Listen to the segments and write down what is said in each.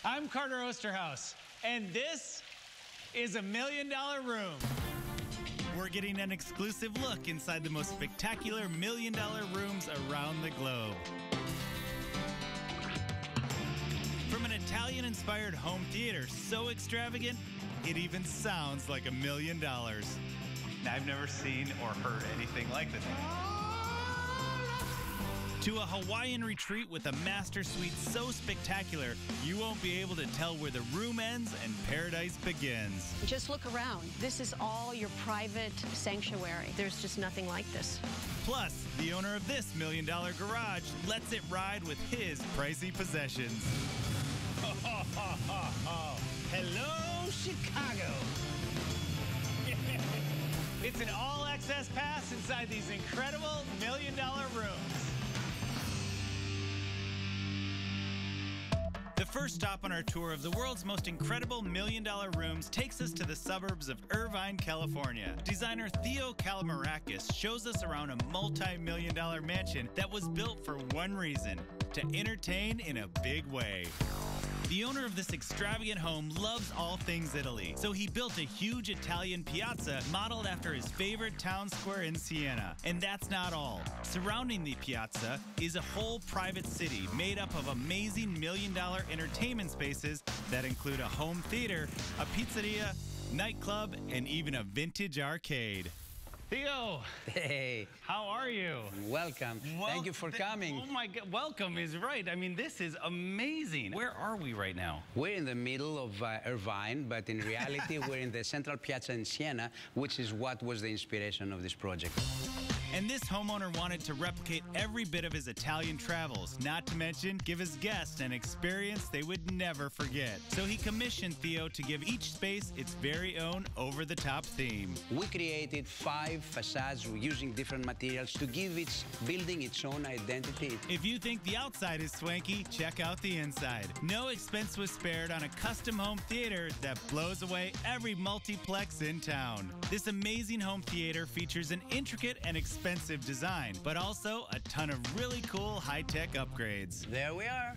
I'm Carter Osterhaus, and this is a $1 million room. We're getting an exclusive look inside the most spectacular $1 million rooms around the globe. From an Italian-inspired home theater so extravagant, it even sounds like $1 million. I've never seen or heard anything like this. To a Hawaiian retreat with a master suite so spectacular, you won't be able to tell where the room ends and paradise begins. Just look around. This is all your private sanctuary. There's just nothing like this. Plus, the owner of this $1 million garage lets it ride with his pricey possessions. Hello, Chicago. It's an all-access pass inside these incredible $1 million rooms. The first stop on our tour of the world's most incredible $1 million rooms takes us to the suburbs of Irvine, California. Designer Theo Kalamarakis shows us around a multi-million-dollar mansion that was built for one reason: to entertain in a big way. The owner of this extravagant home loves all things Italy, so he built a huge Italian piazza modeled after his favorite town square in Siena. And that's not all. Surrounding the piazza is a whole private city made up of amazing $1 million entertainment spaces that include a home theater, a pizzeria, nightclub, and even a vintage arcade. Theo! Hey! How are you? Welcome. Thank you for coming. Oh my God, welcome is right. I mean, this is amazing. Where are we right now? We're in the middle of Irvine, but in reality, we're in the central piazza in Siena, which is what was the inspiration of this project. And this homeowner wanted to replicate every bit of his Italian travels, not to mention give his guests an experience they would never forget. So he commissioned Theo to give each space its very own over-the-top theme. We created 5 facades using different materials to give each building its own identity. If you think the outside is swanky, check out the inside. No expense was spared on a custom home theater that blows away every multiplex in town. This amazing home theater features an intricate and expensive design, but also a ton of really cool high-tech upgrades. There we are.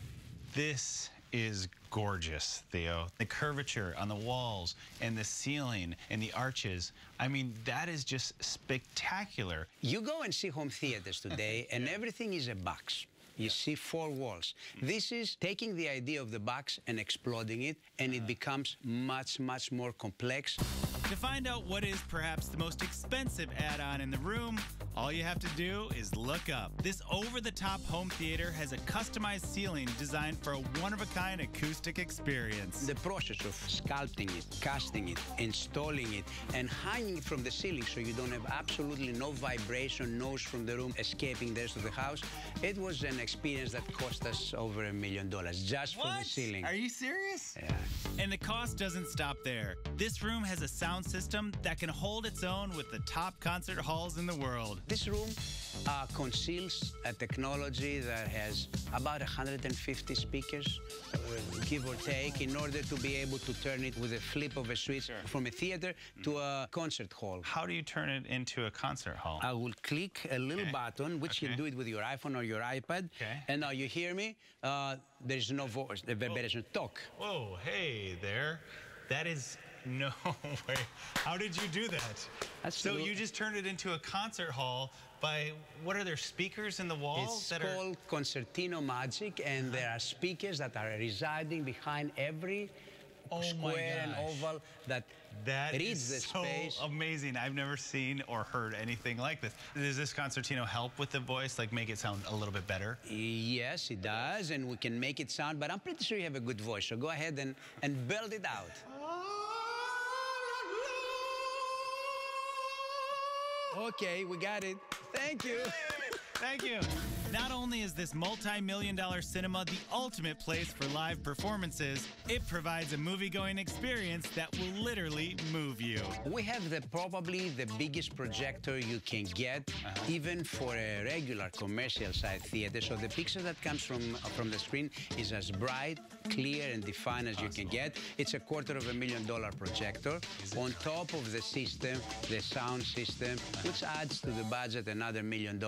This is gorgeous, Theo. The curvature on the walls and the ceiling and the arches, I mean, that is just spectacular. You go and see home theaters today, and everything is a box. You see 4 walls. This is taking the idea of the box and exploding it, and it becomes much, much more complex. To find out what is perhaps the most expensive add-on in the room, all you have to do is look up. This over-the-top home theater has a customized ceiling designed for a one-of-a-kind acoustic experience. The process of sculpting it, casting it, installing it, and hanging it from the ceiling so you don't have absolutely no vibration, noise from the room escaping the rest of the house, it was an experience that cost us over $1 million just for the ceiling. Are you serious? Yeah. And the cost doesn't stop there. This room has a sound system that can hold its own with the top concert halls in the world. This room conceals a technology that has about 150 speakers, give or take, in order to be able to turn it with a flip of a switch from a theater to a concert hall. How do you turn it into a concert hall? I will click a little button, which you can do it with your iPhone or your iPad. And now you hear me. There's no voice, the vibration. Talk. Whoa, hey there. That is no way. How did you do that? So you just turned it into a concert hall by, what are there, speakers in the walls? It's called Concertino Magic, and there are speakers that are residing behind every square and oval that reads the space. So amazing. I've never seen or heard anything like this. Does this concertino help with the voice, like make it sound a little bit better? Yes, it does, and we can make it sound, but I'm pretty sure you have a good voice, so go ahead and build it out. Okay, we got it. Thank you. Thank you. Not only is this multi-million-dollar cinema the ultimate place for live performances, it provides a movie-going experience that will literally move you. We have probably the biggest projector you can get, even for a regular commercial-side theater. So the picture that comes from the screen is as bright, clear, and defined as you can get. It's a $250,000 projector. On top of the system, the sound system, which adds to the budget another $1 million.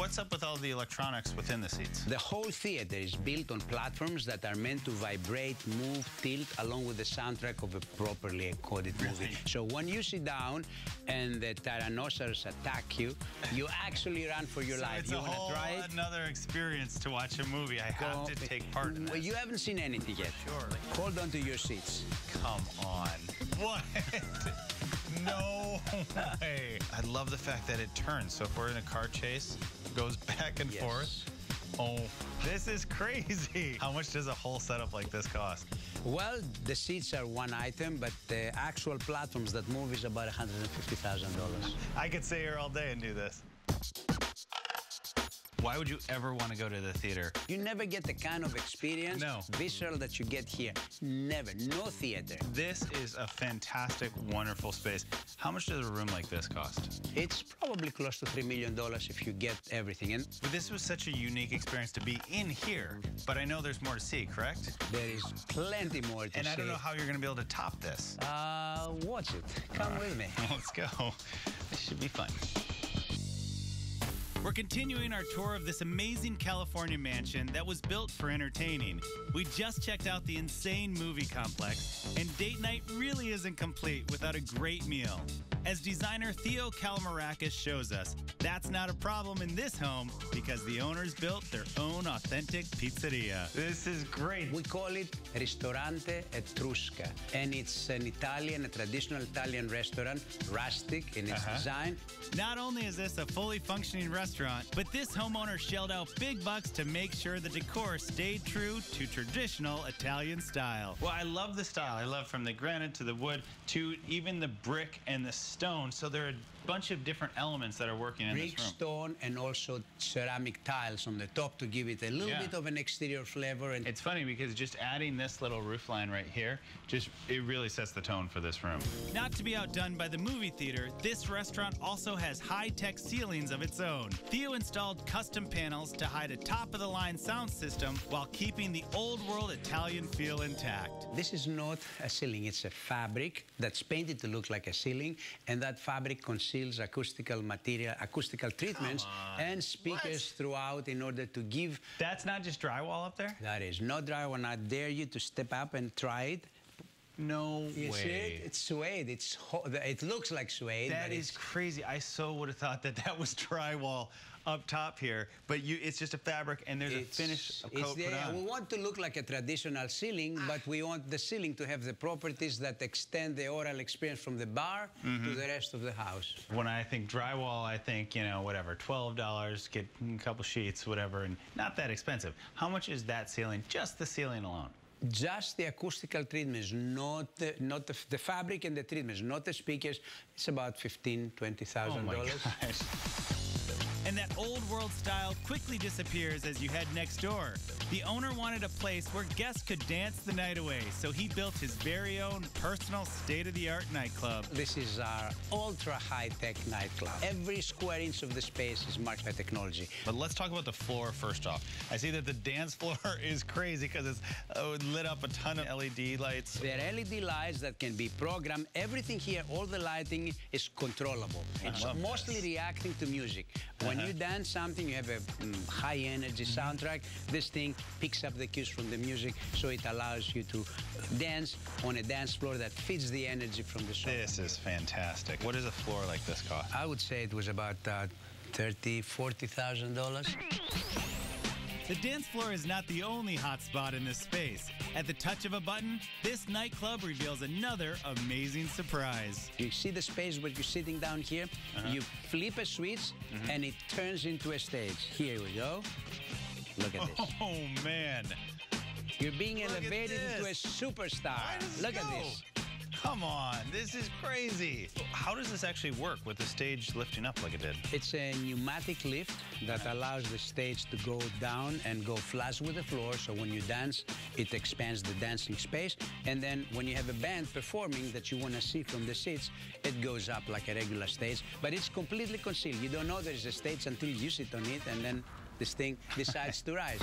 What's up with all the electronics within the seats? The whole theater is built on platforms that are meant to vibrate, move, tilt, along with the soundtrack of a properly encoded movie. So when you sit down and the Tyrannosaurus attack you, you actually run for your life. It's you a want to try it? Another experience to watch a movie. I have to take part in this. You haven't seen anything yet. Sure. Hold on to your seats. Come on. What? No way. I love the fact that it turns. So if we're in a car chase, it goes back and forth. Oh, this is crazy. How much does a whole setup like this cost? Well, the seats are one item, but the actual platforms that move is about $150,000. I could stay here all day and do this. Why would you ever want to go to the theater? You never get the kind of experience, visceral, that you get here. Never. No theater. This is a fantastic, wonderful space. How much does a room like this cost? It's probably close to $3 million if you get everything in. But this was such a unique experience to be in here, but I know there's more to see, correct? There is plenty more to see. And I don't know how you're going to be able to top this. Watch it. Come with me. Let's go. This should be fun. We're continuing our tour of this amazing California mansion that was built for entertaining. We just checked out the insane movie complex, and date night really isn't complete without a great meal. As designer Theo Calamarakis shows us, that's not a problem in this home because the owners built their own authentic pizzeria. This is great. We call it Ristorante Etrusca, and it's an Italian, a traditional Italian restaurant, rustic in its design. Not only is this a fully functioning restaurant, but this homeowner shelled out big bucks to make sure the decor stayed true to traditional Italian style. Well, I love the style. I love from the granite to the wood to even the brick and the stone. So there are a bunch of different elements that are working in this room. Brick, stone, and also ceramic tiles on the top to give it a little bit of an exterior flavor. And it's funny because just adding this little roof line right here, it really sets the tone for this room. Not to be outdone by the movie theater, this restaurant also has high-tech ceilings of its own. Theo installed custom panels to hide a top-of-the-line sound system while keeping the old-world Italian feel intact. This is not a ceiling, it's a fabric that's painted to look like a ceiling, and that fabric conceals acoustical material, acoustical treatments, and speakers throughout in order to give... That's not just drywall up there? That is not drywall. I dare you to step up and try it. No you way. See it? It's suede. It looks like suede. That is crazy. I so would have thought that that was drywall up top here, but it's just a fabric and there's a finish coat put on. We want to look like a traditional ceiling, but we want the ceiling to have the properties that extend the oral experience from the bar to the rest of the house. When I think drywall, I think, you know, whatever, $12, get a couple sheets, whatever, and not that expensive. How much is that ceiling? Just the ceiling alone? Just the acoustical treatments, not the fabric and the treatments, not the speakers. It's about $15,000, $20,000. Oh my gosh. And that old world style quickly disappears as you head next door. The owner wanted a place where guests could dance the night away, so he built his very own personal state-of-the-art nightclub. This is our ultra-high-tech nightclub. Every square inch of the space is marked by technology. But let's talk about the floor first off. I see that the dance floor is crazy because it's lit up a ton of LED lights. They're LED lights that can be programmed. Everything here, all the lighting is controllable. It's mostly reacting to music. When you dance something, you have a high-energy soundtrack. This thing picks up the cues from the music, so it allows you to dance on a dance floor that fits the energy from the song. This is fantastic. What does a floor like this cost? I would say it was about $30,000, $40,000. The dance floor is not the only hot spot in this space. At the touch of a button, this nightclub reveals another amazing surprise. You see the space where you're sitting down here? You flip a switch, and it turns into a stage. Here we go. Look at this. Oh, man. You're being elevated into a superstar. Look at this. Come on, this is crazy. How does this actually work with the stage lifting up like it did? It's a pneumatic lift that allows the stage to go down and go flush with the floor. So when you dance, it expands the dancing space. And then when you have a band performing that you want to see from the seats, it goes up like a regular stage. But it's completely concealed. You don't know there's a stage until you sit on it, and then this thing decides to rise.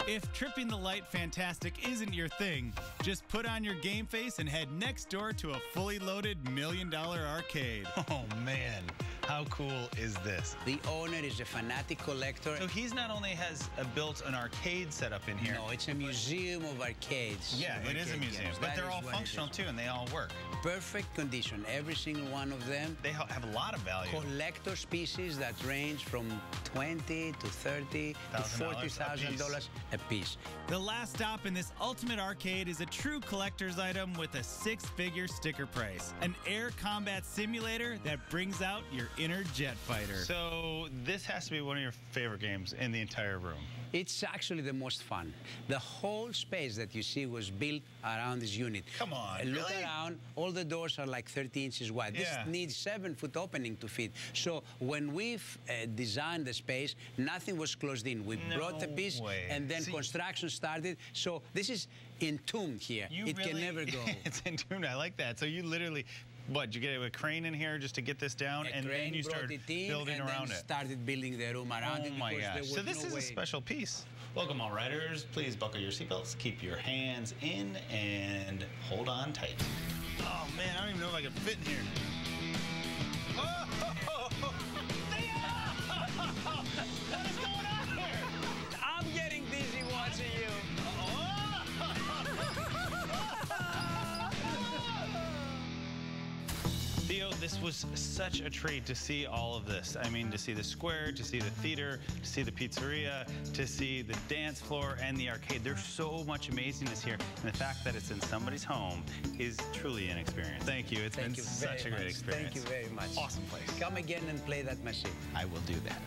If tripping the light fantastic isn't your thing, just put on your game face and head next door to a fully loaded $1 million arcade. Oh, man. How cool is this? The owner is a fanatic collector. So he's not only has built an arcade set up in here. No, it's a museum of arcades. Yeah, it is a museum, but they're all functional too, and they all work. Perfect condition, every single one of them. They have a lot of value. Collector's pieces that range from $20 to $30 to $40,000 a piece. The last stop in this ultimate arcade is a true collector's item with a six-figure sticker price. An air combat simulator that brings out your inner jet fighter. So this has to be one of your favorite games in the entire room. It's actually the most fun. The whole space that you see was built around this unit. Come on, Look really? around, all the doors are like 30 inches wide. This needs 7-foot opening to fit. So when we've designed the space, nothing was closed in. We brought the piece and then construction started. So this is entombed here. It can never go. It's entombed, I like that. So you literally, what, you get a crane in here just to get this down, and then you start building around it. Started building the room around it. Oh my gosh. So this is a special piece. Welcome all riders. Please buckle your seatbelts, keep your hands in, and hold on tight. Oh man, I don't even know if I can fit in here. Oh! What is going on here? I'm getting dizzy watching you. Theo, this was such a treat to see all of this. I mean, to see the square, to see the theater, to see the pizzeria, to see the dance floor and the arcade. There's so much amazingness here, and the fact that it's in somebody's home is truly an experience. Thank you. It's been such a great experience. Thank you very much. Awesome place. Come again and play that machine. I will do that.